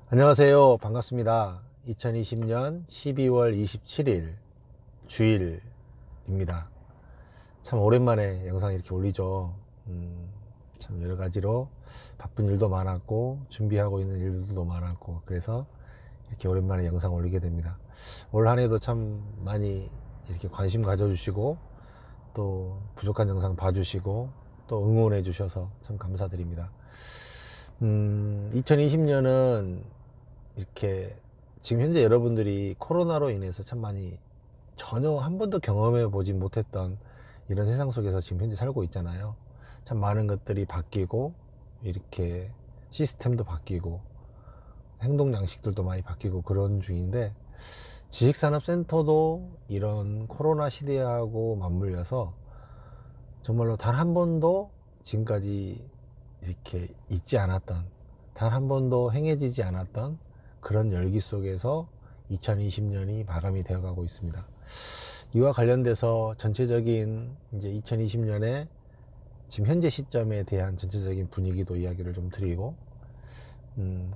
안녕하세요. 반갑습니다. 2020년 12월 27일 주일입니다. 참 오랜만에 영상 이렇게 올리죠. 참 여러 가지로 바쁜 일도 많았고 준비하고 있는 일들도 많았고 그래서 이렇게 오랜만에 영상 올리게 됩니다. 올 한 해도 참 많이 이렇게 관심 가져주시고 또 부족한 영상 봐주시고 또 응원해 주셔서 참 감사드립니다. 2020년은 이렇게 지금 현재 여러분들이 코로나로 인해서 참 많이 전혀 한 번도 경험해 보지 못했던 이런 세상 속에서 지금 현재 살고 있잖아요. 참 많은 것들이 바뀌고 이렇게 시스템도 바뀌고 행동 양식들도 많이 바뀌고 그런 중인데, 지식산업센터도 이런 코로나 시대하고 맞물려서 정말로 단 한 번도 지금까지 이렇게 있지 않았던, 단 한 번도 행해지지 않았던 그런 열기 속에서 2020년이 마감이 되어 가고 있습니다. 이와 관련돼서 전체적인 이제 2020년에 지금 현재 시점에 대한 전체적인 분위기도 이야기를 좀 드리고,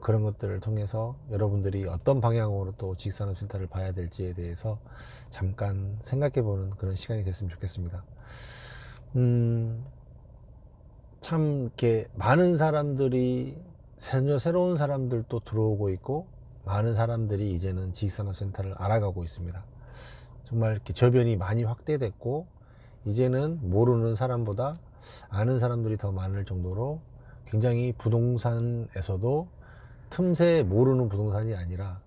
그런 것들을 통해서 여러분들이 어떤 방향으로 또 지식산업센터를 봐야 될지에 대해서 잠깐 생각해 보는 그런 시간이 됐으면 좋겠습니다. 참 이렇게 많은 사람들이, 새로운 사람들도 들어오고 있고 많은 사람들이 이제는 지식산업센터를 알아가고 있습니다. 정말 이렇게 저변이 많이 확대됐고 이제는 모르는 사람보다 아는 사람들이 더 많을 정도로 굉장히 부동산에서도 틈새 모르는 부동산이 아니라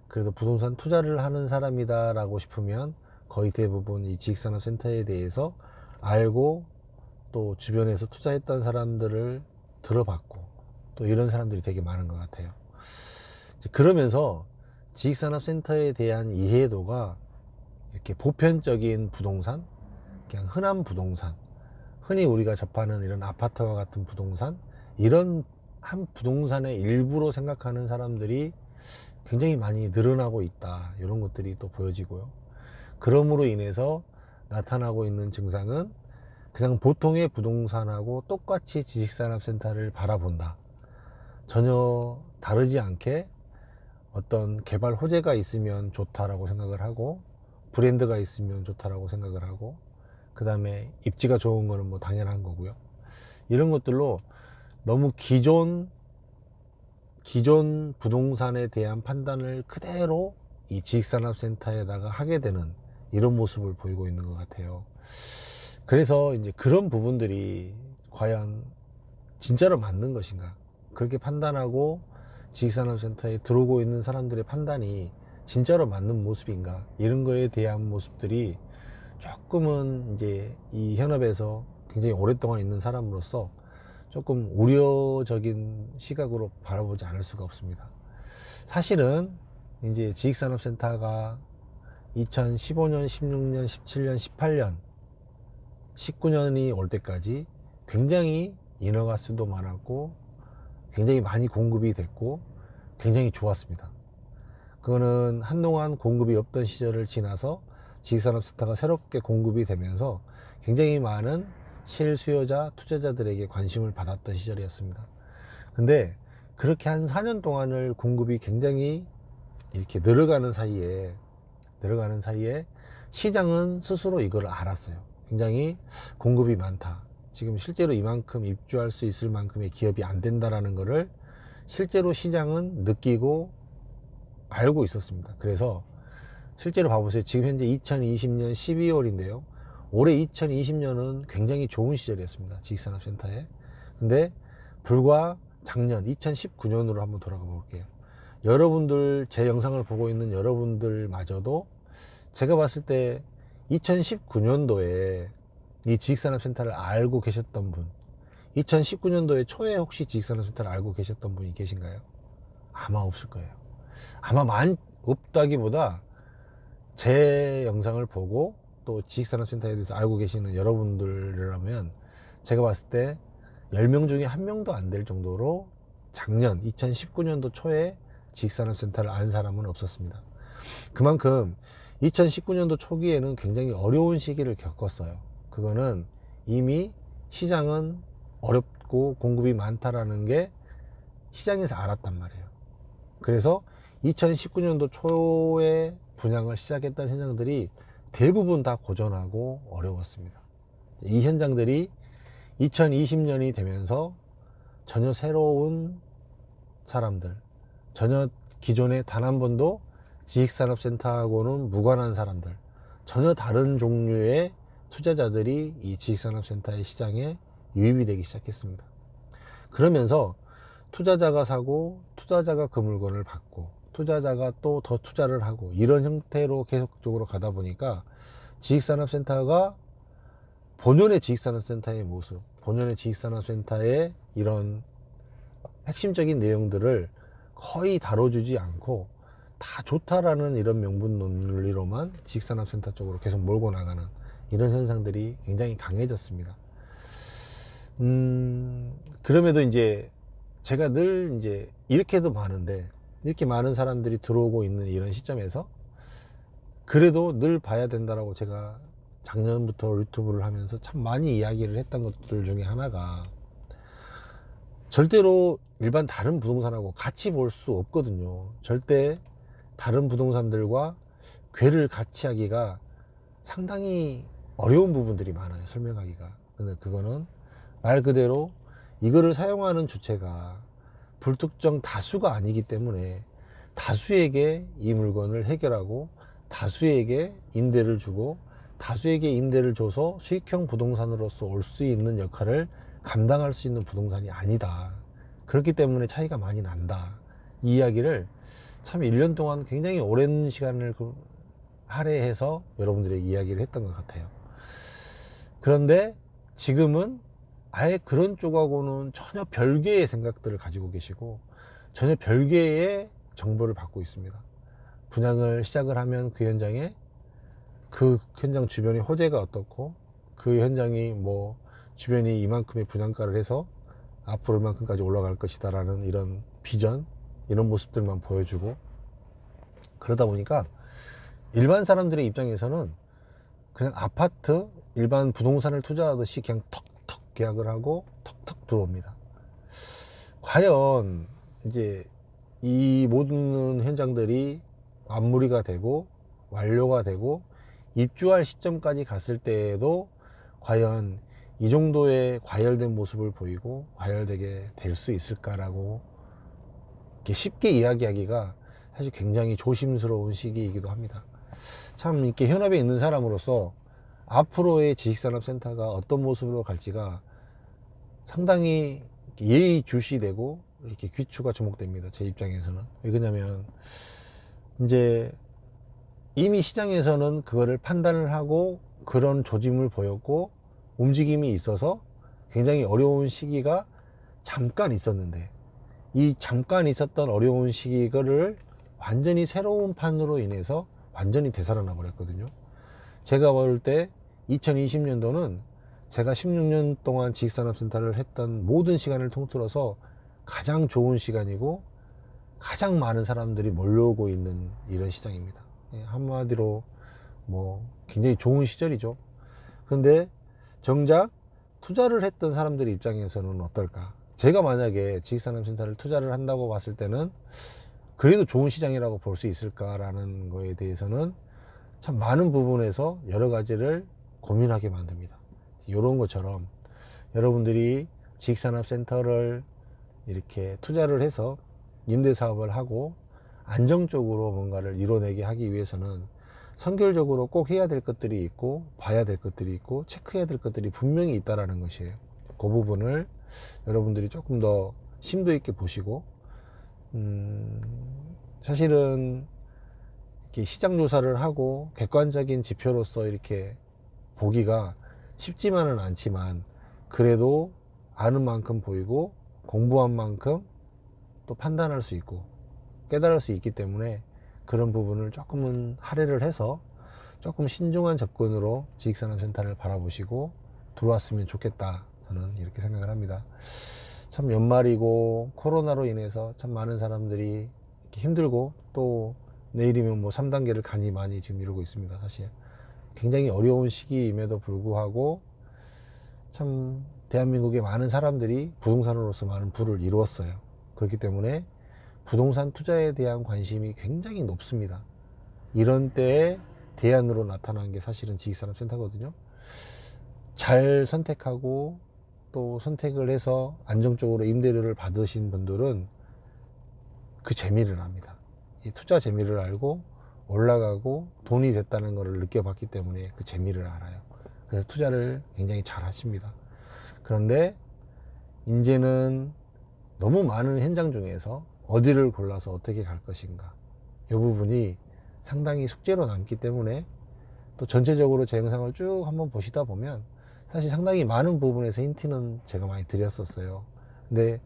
그래도 부동산 투자를 하는 사람이다 라고 싶으면 거의 대부분 이 지식산업센터에 대해서 알고 또 주변에서 투자했던 사람들을 들어봤고 또 이런 사람들이 되게 많은 것 같아요. 그러면서 지식산업센터에 대한 이해도가 이렇게 보편적인 부동산, 그냥 흔한 부동산, 흔히 우리가 접하는 이런 아파트와 같은 부동산, 이런 한 부동산의 일부로 생각하는 사람들이 굉장히 많이 늘어나고 있다, 이런 것들이 또 보여지고요. 그럼으로 인해서 나타나고 있는 증상은 그냥 보통의 부동산하고 똑같이 지식산업센터를 바라본다, 전혀 다르지 않게 어떤 개발 호재가 있으면 좋다라고 생각을 하고 브랜드가 있으면 좋다라고 생각을 하고 그 다음에 입지가 좋은 거는 뭐 당연한 거고요. 이런 것들로 너무 기존 부동산에 대한 판단을 그대로 이 지식산업센터에다가 하게 되는 이런 모습을 보이고 있는 것 같아요. 그래서 이제 그런 부분들이 과연 진짜로 맞는 것인가, 그렇게 판단하고 지식산업센터에 들어오고 있는 사람들의 판단이 진짜로 맞는 모습인가, 이런 거에 대한 모습들이 조금은 이제 이 현업에서 굉장히 오랫동안 있는 사람으로서 조금 우려적인 시각으로 바라보지 않을 수가 없습니다. 사실은 이제 지식산업센터가 2015년, 16년, 17년, 18년, 19년이 올 때까지 굉장히 인허가 수도 많았고 굉장히 많이 공급이 됐고 굉장히 좋았습니다. 그거는 한동안 공급이 없던 시절을 지나서 지식산업센터가 새롭게 공급이 되면서 굉장히 많은 실수요자, 투자자들에게 관심을 받았던 시절이었습니다. 근데 그렇게 한 4년 동안을 공급이 굉장히 이렇게 늘어가는 사이에 시장은 스스로 이걸 알았어요. 굉장히 공급이 많다, 지금 실제로 이만큼 입주할 수 있을 만큼의 기업이 안 된다라는 거를 실제로 시장은 느끼고 알고 있었습니다. 그래서 실제로 봐보세요. 지금 현재 2020년 12월인데요. 올해 2020년은 굉장히 좋은 시절이었습니다, 지식산업센터에. 근데 불과 작년 2019년으로 한번 돌아가 볼게요. 여러분들, 제 영상을 보고 있는 여러분들마저도 제가 봤을 때 2019년도에 이 지식산업센터를 알고 계셨던 분, 2019년도에 초에 혹시 지식산업센터를 알고 계셨던 분이 계신가요? 아마 없을 거예요. 아마 없다기보다 제 영상을 보고 또 지식산업센터에 대해서 알고 계시는 여러분들이라면 제가 봤을 때 10명 중에 1명도 안 될 정도로 작년 2019년도 초에 지식산업센터를 아는 사람은 없었습니다. 그만큼 2019년도 초기에는 굉장히 어려운 시기를 겪었어요. 그거는 이미 시장은 어렵고 공급이 많다라는 게 시장에서 알았단 말이에요. 그래서 2019년도 초에 분양을 시작했던 현장들이 대부분 다 고전하고 어려웠습니다. 이 현장들이 2020년이 되면서 전혀 새로운 사람들, 전혀 기존에 단 한 번도 지식산업센터하고는 무관한 사람들, 전혀 다른 종류의 투자자들이 이 지식산업센터의 시장에 유입이 되기 시작했습니다. 그러면서 투자자가 사고 투자자가 그 물건을 받고 투자자가 또 더 투자를 하고 이런 형태로 계속적으로 가다 보니까 지식산업센터가 본연의 지식산업센터의 모습, 본연의 지식산업센터의 이런 핵심적인 내용들을 거의 다뤄주지 않고 다 좋다라는 이런 명분 논리로만 지식산업센터 쪽으로 계속 몰고 나가는 이런 현상들이 굉장히 강해졌습니다. 그럼에도 이제 제가 늘 이제 이렇게도 많은데 이렇게 많은 사람들이 들어오고 있는 이런 시점에서 그래도 늘 봐야 된다라고 제가 작년부터 유튜브를 하면서 참 많이 이야기를 했던 것들 중에 하나가 절대로 일반 다른 부동산하고 같이 볼 수 없거든요. 절대 다른 부동산들과 궤를 같이 하기가 상당히 어려운 부분들이 많아요. 설명하기가. 근데 그거는 말 그대로 이거를 사용하는 주체가 불특정 다수가 아니기 때문에 다수에게 이 물건을 해결하고 다수에게 임대를 주고 다수에게 임대를 줘서 수익형 부동산으로서 올 수 있는 역할을 감당할 수 있는 부동산이 아니다. 그렇기 때문에 차이가 많이 난다. 이 이야기를 참 1년 동안 굉장히 오랜 시간을 할애해서 여러분들에게 이야기를 했던 것 같아요. 그런데 지금은 아예 그런 쪽하고는 전혀 별개의 생각들을 가지고 계시고 전혀 별개의 정보를 받고 있습니다. 분양을 시작을 하면 그 현장에 그 현장 주변의 호재가 어떻고 그 현장이 뭐 주변이 이만큼의 분양가를 해서 앞으로 이만큼까지 올라갈 것이다 라는 이런 비전, 이런 모습들만 보여주고 그러다 보니까 일반 사람들의 입장에서는 그냥 아파트 일반 부동산을 투자하듯이 그냥 턱턱 계약을 하고 턱턱 들어옵니다. 과연 이제 이 모든 현장들이 마무리가 되고 완료가 되고 입주할 시점까지 갔을 때에도 과연 이 정도의 과열된 모습을 보이고 과열되게 될 수 있을까라고 이렇게 쉽게 이야기하기가 사실 굉장히 조심스러운 시기이기도 합니다. 참 이렇게 현업에 있는 사람으로서 앞으로의 지식산업센터가 어떤 모습으로 갈지가 상당히 예의주시되고 이렇게 귀추가 주목됩니다. 제 입장에서는. 왜 그러냐면 이제 이미 시장에서는 그거를 판단을 하고 그런 조짐을 보였고 움직임이 있어서 굉장히 어려운 시기가 잠깐 있었는데 이 잠깐 있었던 어려운 시기를 완전히 새로운 판으로 인해서 완전히 되살아나 버렸거든요. 제가 볼 때 2020년도는 제가 16년 동안 지식산업센터를 했던 모든 시간을 통틀어서 가장 좋은 시간이고 가장 많은 사람들이 몰려오고 있는 이런 시장입니다. 한마디로 뭐 굉장히 좋은 시절이죠. 근데 정작 투자를 했던 사람들의 입장에서는 어떨까? 제가 만약에 지식산업센터를 투자를 한다고 봤을 때는 그래도 좋은 시장이라고 볼 수 있을까라는 거에 대해서는 참 많은 부분에서 여러 가지를 고민하게 만듭니다. 이런 것처럼 여러분들이 지식산업센터를 이렇게 투자를 해서 임대사업을 하고 안정적으로 뭔가를 이뤄내게 하기 위해서는 선결적으로 꼭 해야 될 것들이 있고 봐야 될 것들이 있고 체크해야 될 것들이 분명히 있다라는 것이에요. 그 부분을 여러분들이 조금 더 심도 있게 보시고 사실은 이렇게 시장 조사를 하고 객관적인 지표로서 이렇게 보기가 쉽지만은 않지만 그래도 아는 만큼 보이고 공부한 만큼 또 판단할 수 있고 깨달을 수 있기 때문에 그런 부분을 조금은 할애를 해서 조금 신중한 접근으로 지식산업센터를 바라보시고 들어왔으면 좋겠다. 저는 이렇게 생각을 합니다. 참 연말이고 코로나로 인해서 참 많은 사람들이 이렇게 힘들고 또 내일이면 뭐 3단계를 간이 많이 지금 이루고 있습니다. 사실 굉장히 어려운 시기임에도 불구하고 참 대한민국의 많은 사람들이 부동산으로서 많은 부를 이루었어요. 그렇기 때문에 부동산 투자에 대한 관심이 굉장히 높습니다. 이런 때에 대안으로 나타난 게 사실은 지식산업센터거든요. 잘 선택하고 또 선택을 해서 안정적으로 임대료를 받으신 분들은 그 재미를 압니다. 이 투자 재미를 알고 올라가고 돈이 됐다는 것을 느껴봤기 때문에 그 재미를 알아요. 그래서 투자를 굉장히 잘 하십니다. 그런데 이제는 너무 많은 현장 중에서 어디를 골라서 어떻게 갈 것인가, 이 부분이 상당히 숙제로 남기 때문에 또 전체적으로 제 영상을 쭉 한번 보시다 보면 사실 상당히 많은 부분에서 힌트는 제가 많이 드렸었어요. 근데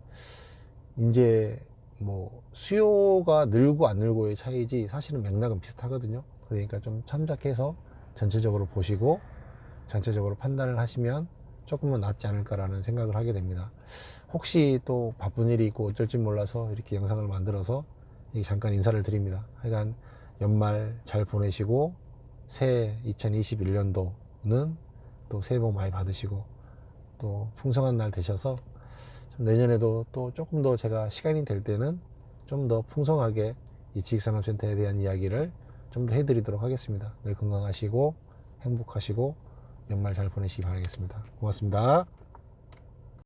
이제 뭐 수요가 늘고 안 늘고의 차이지 사실은 맥락은 비슷하거든요. 그러니까 좀 참작해서 전체적으로 보시고 전체적으로 판단을 하시면 조금은 낫지 않을까라는 생각을 하게 됩니다. 혹시 또 바쁜 일이 있고 어쩔지 몰라서 이렇게 영상을 만들어서 잠깐 인사를 드립니다. 하여간 연말 잘 보내시고 새해 2021년도는 또 새해 복 많이 받으시고 또 풍성한 날 되셔서 내년에도 또 조금 더 제가 시간이 될 때는 좀 더 풍성하게 이 지식산업센터에 대한 이야기를 좀 더 해드리도록 하겠습니다. 늘 건강하시고 행복하시고 연말 잘 보내시기 바라겠습니다. 고맙습니다.